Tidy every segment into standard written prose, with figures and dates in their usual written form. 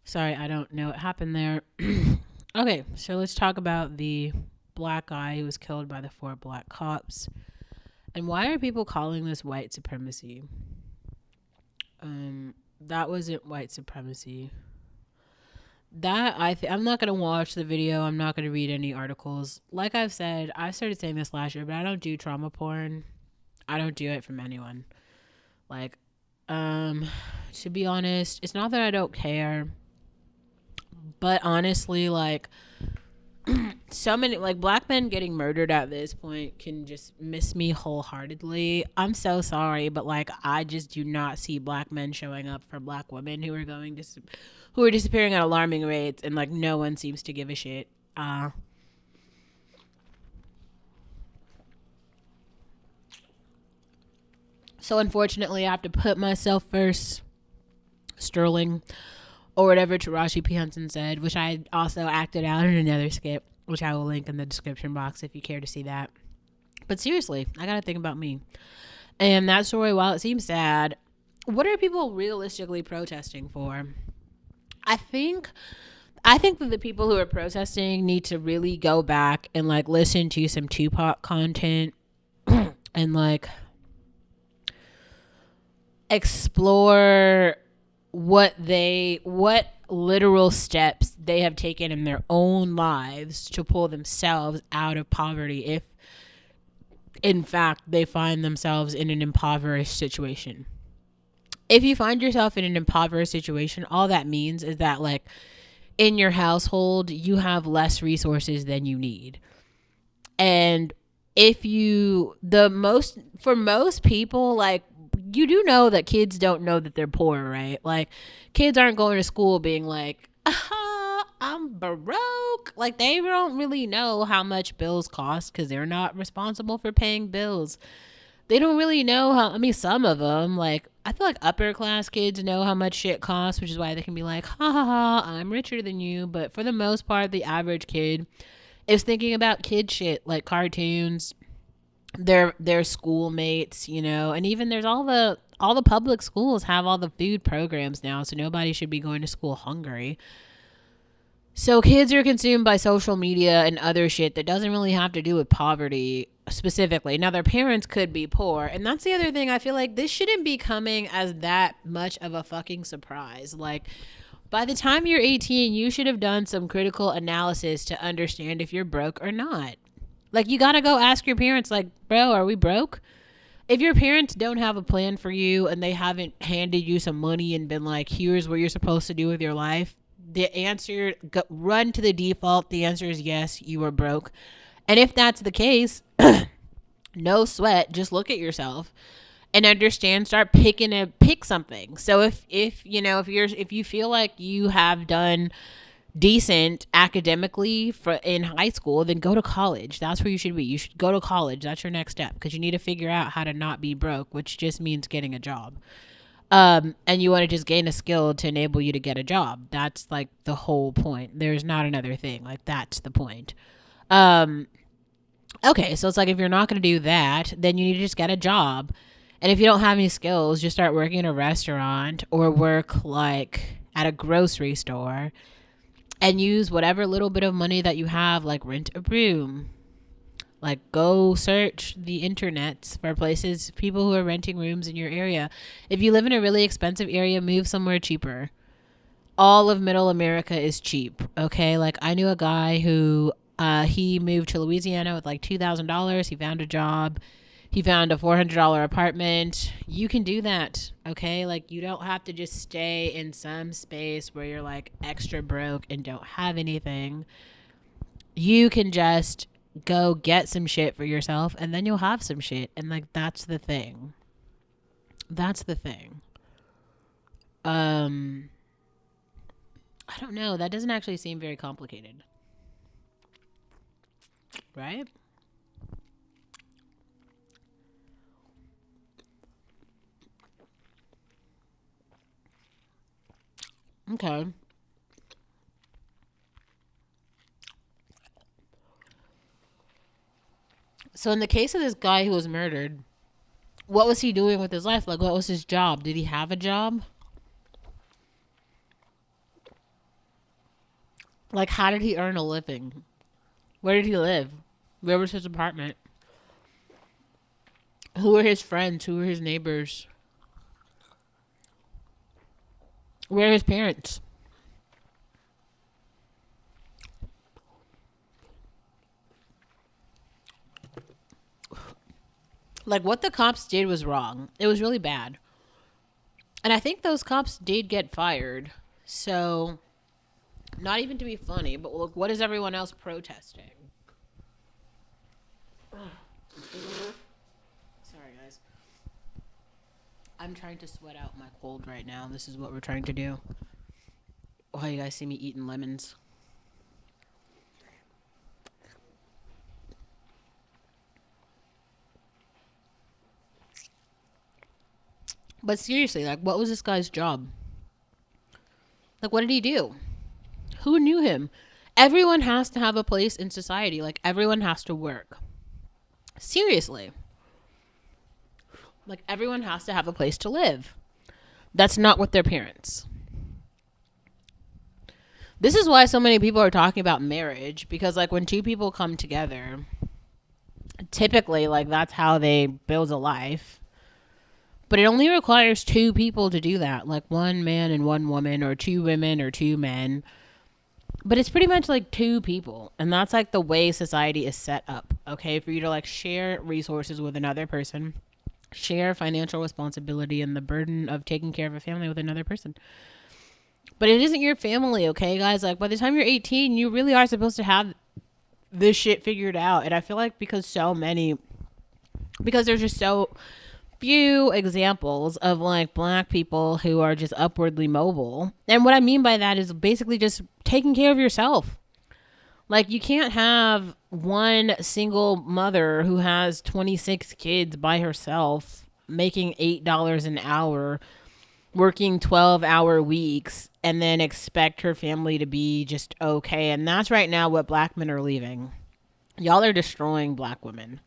Sorry, I don't know what happened there. Okay, so let's talk about the black guy who was killed by the four black cops. And why are people calling this white supremacy? That wasn't white supremacy. I'm not gonna watch the video. I'm not gonna read any articles. Like I've said, I started saying this last year, but I don't do trauma porn. I don't do it from anyone. Like, um, to be honest, it's not that I don't care, but honestly, like, so many like black men getting murdered at this point can just miss me wholeheartedly. I'm so sorry, but like I just do not see black men showing up for black women who are disappearing at alarming rates, and like no one seems to give a shit. So unfortunately, I have to put myself first. Sterling, or whatever Taraji P. Henson said, which I also acted out in another skit, which I will link in the description box if you care to see that. But seriously, I gotta think about me. And that story, while it seems sad, what are people realistically protesting for? I think I think that the people who are protesting need to really go back and like listen to some Tupac content and like explore what literal steps they have taken in their own lives to pull themselves out of poverty if in fact they find themselves in an impoverished situation. If you find yourself in an impoverished situation, all that means is that like in your household you have less resources than you need. And if you the most for most people, like, you do know that kids don't know that they're poor, right? Like, kids aren't going to school being like, I'm broke. Like, they don't really know how much bills cost because they're not responsible for paying bills. They don't really know how, I mean, some of them, like, I feel like upper class kids know how much shit costs, which is why they can be like, ha ha ha, I'm richer than you. But for the most part, the average kid is thinking about kid shit like cartoons, their schoolmates, you know, and even there's all the public schools have all the food programs now, so nobody should be going to school hungry. So kids are consumed by social media and other shit that doesn't really have to do with poverty specifically. Now their parents could be poor, and that's the other thing. I feel like this shouldn't be coming as that much of a fucking surprise. Like, by the time you're 18, you should have done some critical analysis to understand if you're broke or not. Like, you gotta go ask your parents, like, bro, are we broke? If your parents don't have a plan for you and they haven't handed you some money and been like, here's what you're supposed to do with your life, the answer, run to the default. The answer is yes, you are broke. And if that's the case, no sweat. Just look at yourself and understand. Start pick something. So if you know if you feel like you have done decent academically for in high school, then go to college. That's where you should be. You should go to college. That's your next step, because you need to figure out how to not be broke, which just means getting a job. And you want to just gain a skill to enable you to get a job. That's like the whole point. There's not another thing. Like, that's the point. Um, okay, so it's like, if you're not going to do that, then you need to just get a job. And if you don't have any skills, just start working in a restaurant or work like at a grocery store and use whatever little bit of money that you have, like rent a room. Like, go search the internets for places, people who are renting rooms in your area. If you live in a really expensive area, move somewhere cheaper. All of middle America is cheap, okay? Like, I knew a guy who he moved to Louisiana with like $2,000. He found a job. He found a $400 apartment. You can do that, okay? Like, you don't have to just stay in some space where you're like extra broke and don't have anything. You can just go get some shit for yourself, and then you'll have some shit. And like, that's the thing. That's the thing. I don't know. That doesn't actually seem very complicated, right? Okay. So in the case of this guy who was murdered, what was he doing with his life? Like, what was his job? Did he have a job? Like, how did he earn a living? Where did he live? Where was his apartment? Who were his friends? Who were his neighbors? Where are his parents? Like, what the cops did was wrong. It was really bad. And I think those cops did get fired. So, not even to be funny, but look, what is everyone else protesting? Sorry, guys. I'm trying to sweat out my cold right now. This is what we're trying to do. Oh, you guys see me eating lemons. But seriously, like, what was this guy's job? Like, what did he do? Who knew him? Everyone has to have a place in society. Like, everyone has to work. Seriously. Like, everyone has to have a place to live. That's not what their parents. This is why so many people are talking about marriage, because, like, when two people come together, typically, like, that's how they build a life. But it only requires two people to do that, like one man and one woman, or two women or two men. But it's pretty much like two people. And that's like the way society is set up, okay? For you to like share resources with another person, share financial responsibility and the burden of taking care of a family with another person. But it isn't your family, okay, guys? Like, by the time you're 18, you really are supposed to have this shit figured out. And I feel like because there's just so few examples of like black people who are just upwardly mobile. And what I mean by that is basically just taking care of yourself. Like, you can't have one single mother who has 26 kids by herself making $8 an hour, working 12-hour weeks, and then expect her family to be just okay. And that's right now what black men are leaving. Y'all are destroying black women.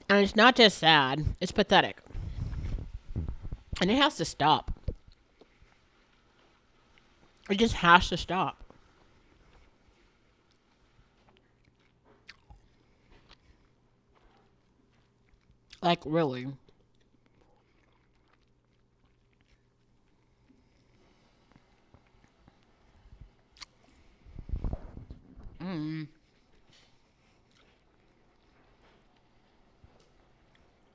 And it's not just sad, it's pathetic. And it has to stop. It just has to stop. Like, really.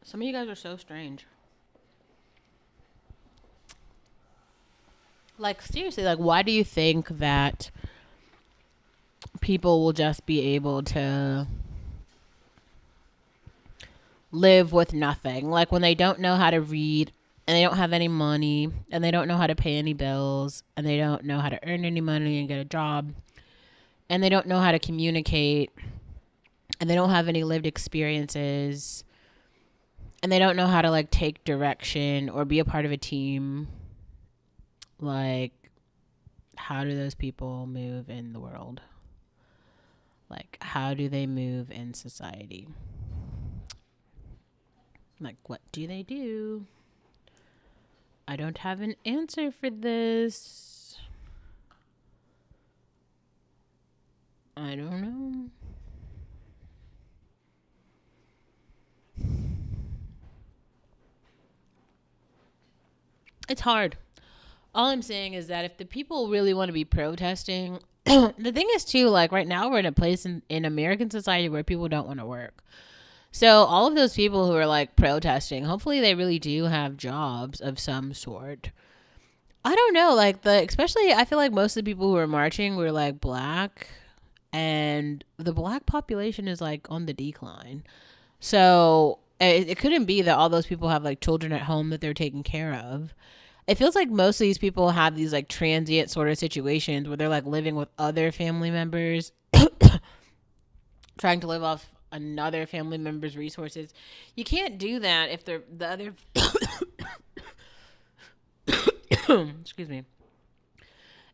Some of you guys are so strange. Like, seriously, like, why do you think that people will just be able to live with nothing? Like, when they don't know how to read, and they don't have any money, and they don't know how to pay any bills, and they don't know how to earn any money and get a job, and they don't know how to communicate, and they don't have any lived experiences, and they don't know how to, like, take direction or be a part of a team. Like, how do those people move in the world? Like, how do they move in society? Like, what do they do? I don't have an answer for this. I don't know. It's hard. All I'm saying is that if the people really want to be protesting, the thing is too, like, right now we're in a place in American society where people don't want to work. So all of those people who are like protesting, hopefully they really do have jobs of some sort. I don't know, like, especially I feel like most of the people who are marching were like black, and the black population is like on the decline. So it couldn't be that all those people have like children at home that they're taking care of. It feels like most of these people have these like transient sort of situations where they're like living with other family members, trying to live off another family member's resources. You can't do that if they're the other excuse me.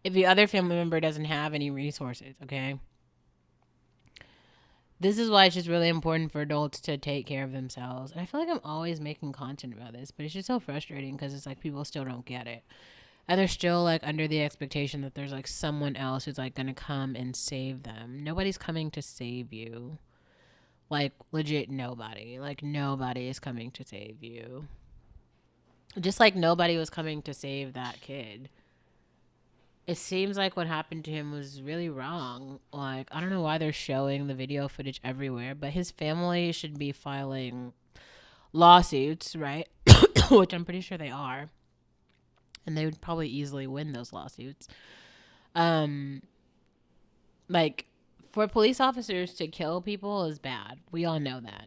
If the other family member doesn't have any resources, okay? This is why it's just really important for adults to take care of themselves. And I feel like I'm always making content about this, but it's just so frustrating because it's like people still don't get it. And they're still like under the expectation that there's like someone else who's like gonna come and save them. Nobody's coming to save you. Like, legit nobody. Like, nobody is coming to save you. Just like nobody was coming to save that kid. It seems like what happened to him was really wrong. Like, I don't know why they're showing the video footage everywhere, but his family should be filing lawsuits, right? Which I'm pretty sure they are. And they would probably easily win those lawsuits. Um, like, for police officers to kill people is bad. We all know that.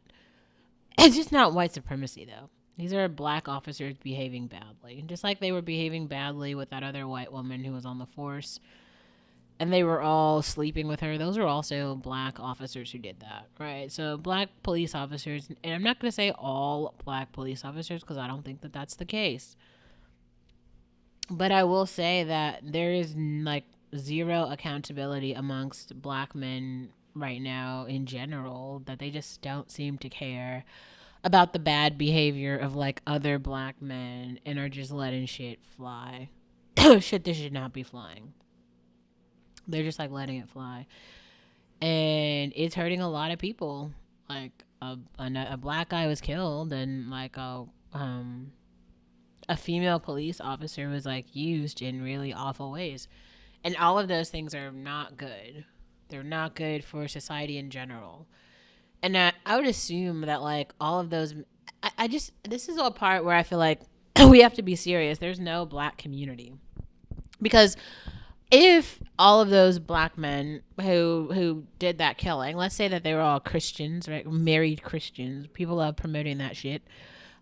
It's just not white supremacy, though. These are black officers behaving badly. Just like they were behaving badly with that other white woman who was on the force. And they were all sleeping with her. Those are also black officers who did that, right? So black police officers, and I'm not going to say all black police officers because I don't think that that's the case. But I will say that there is like zero accountability amongst black men right now in general, that they just don't seem to care about the bad behavior of like other black men and are just letting shit fly. Shit that should not be flying. They're just like letting it fly. And it's hurting a lot of people. Like a black guy was killed, and like a female police officer was like used in really awful ways. And all of those things are not good. They're not good for society in general. And I would assume that like all of those, I just, this is a part where I feel like we have to be serious. There's no black community. Because if all of those black men who did that killing, let's say that they were all Christians, right? Married Christians. People love promoting that shit.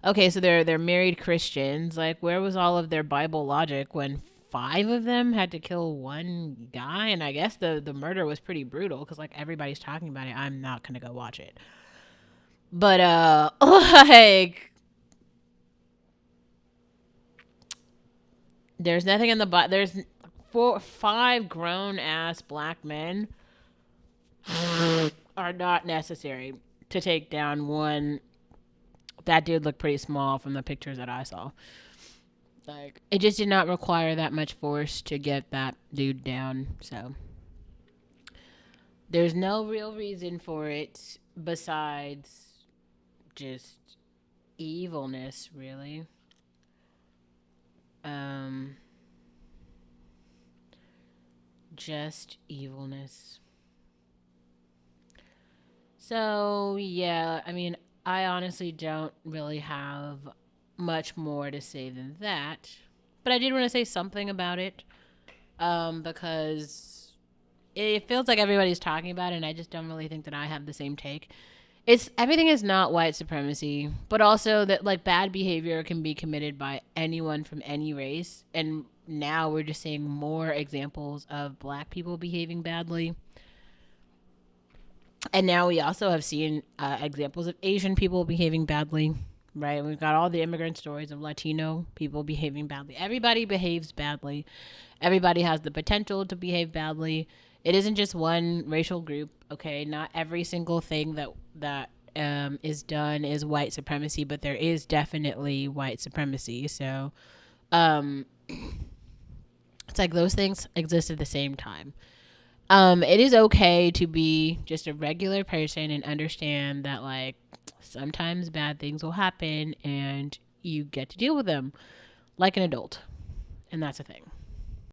Okay, so they're married Christians. Like, where was all of their Bible logic when 5 of them had to kill one guy? And I guess the murder was pretty brutal because like everybody's talking about it. I'm not gonna go watch it. But like, there's nothing in the there's 5 grown ass black men are not necessary to take down one. That dude looked pretty small from the pictures that I saw. Like, it just did not require that much force to get that dude down. So there's no real reason for it besides just evilness, really. Just evilness. So yeah, I mean, I honestly don't really have much more to say than that. But I did want to say something about it, because it feels like everybody's talking about it, and I just don't really think that I have the same take. It's everything is not white supremacy, but also that like bad behavior can be committed by anyone from any race, and now we're just seeing more examples of black people behaving badly. And now we also have seen examples of Asian people behaving badly, right? We've got all the immigrant stories of Latino people behaving badly. Everybody behaves badly. Everybody has the potential to behave badly. It isn't just one racial group, okay? Not every single thing that is done is white supremacy, but there is definitely white supremacy. So it's like those things exist at the same time. It is okay to be just a regular person and understand that like sometimes bad things will happen and you get to deal with them like an adult. And that's a thing.